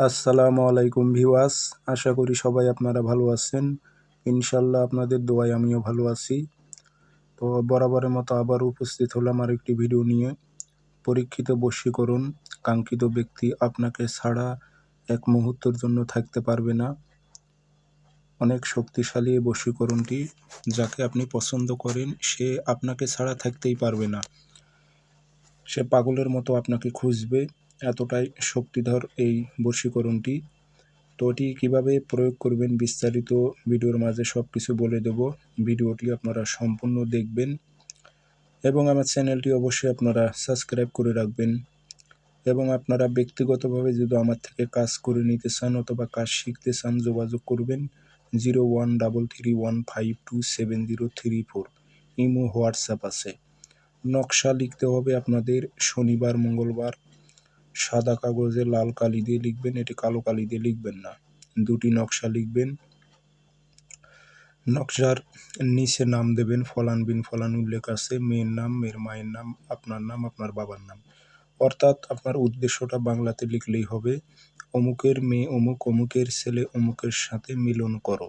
আসসালামু আলাইকুম ভিউয়ার্স, আশা করি সবাই আপনারা ভালো আছেন। ইনশাল্লাহ আপনাদের দোয়ায় আমিও ভালো আছি। তো বরাবরের মতো আবার উপস্থিত হলাম আরেকটি ভিডিও নিয়ে। পরীক্ষিত বশীকরণ, কাঙ্ক্ষিত ব্যক্তি আপনাকে ছাড়া এক মুহূর্তের জন্য থাকতে পারবে না। অনেক শক্তিশালী এই বশীকরণটি, যাকে আপনি পছন্দ করেন সে আপনাকে ছাড়া থাকতেই পারবে না। সে পাগলের মতো আপনাকে খুঁজবে, এতটাই শক্তিধর এই বশীকরণটি। তো এটি কীভাবে প্রয়োগ করবেন বিস্তারিত ভিডিওর মাঝে সব কিছু বলে দেব। ভিডিওটি আপনারা সম্পূর্ণ দেখবেন এবং আমার চ্যানেলটি অবশ্যই আপনারা সাবস্ক্রাইব করে রাখবেন। এবং আপনারা ব্যক্তিগতভাবে যদি আমার থেকে কাজ করে নিতে চান অথবা কাজ শিখতে চান, যোগাযোগ করবেন 0133152703 ইমো হোয়াটসঅ্যাপ আছে। নকশা লিখতে হবে আপনাদের শনিবার মঙ্গলবার, সাদা কাগজে লাল কালি দিয়ে লিখবেন, এটি কালো কালি দিয়ে লিখবেন না। দুটি নকশা লিখবেন। নকশার নিচে নাম দেবেন, ফলান বিন ফলান উল্লেখ আছে, মেয়ের নাম, মেয়ের মায়ের নাম, আপনার বাবার নাম। অর্থাৎ আপনার উদ্দেশ্যটা বাংলাতে লিখলেই হবে, অমুকের মেয়ে অমুক, অমুকের ছেলে অমুকের সাথে মিলন করো।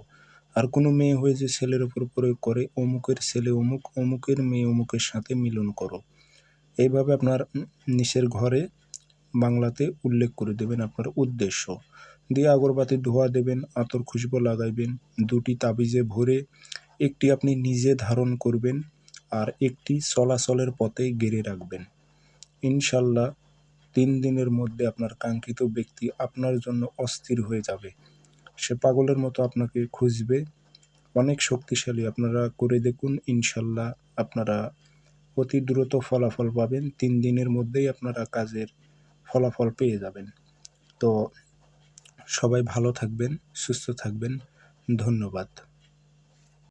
আর কোনো মেয়ে হয়ে যে ছেলের উপর প্রয়োগ করে, অমুকের ছেলে অমুক, অমুকের মেয়ে অমুকের সাথে মিলন করো। এইভাবে আপনার নিচের ঘরে বাংলাতে উল্লেখ করে দেবেন আপনার উদ্দেশ্য দিয়ে আগরবাতি ধোয়া দেবেন, আতর খুশবু লাগাইবেন। দুটি তাবিজে ভরে একটি আপনি নিজে ধারণ করবেন আর একটি চলাচলের পথে গেড়ে রাখবেন। ইনশাল্লাহ 3 দিনের মধ্যে আপনার কাঙ্ক্ষিত ব্যক্তি আপনার জন্য অস্থির হয়ে যাবে। সে পাগলের মতো আপনাকে খুঁজবে, অনেক শক্তিশালী। আপনারা করে দেখুন, ইনশাল্লাহ আপনারা অতি দ্রুত ফলাফল পাবেন। 3 দিনের মধ্যেই আপনারা কাজের ফলাফল পেয়ে যাবেন। তো সবাই ভালো থাকবেন, সুস্থ থাকবেন। ধন্যবাদ।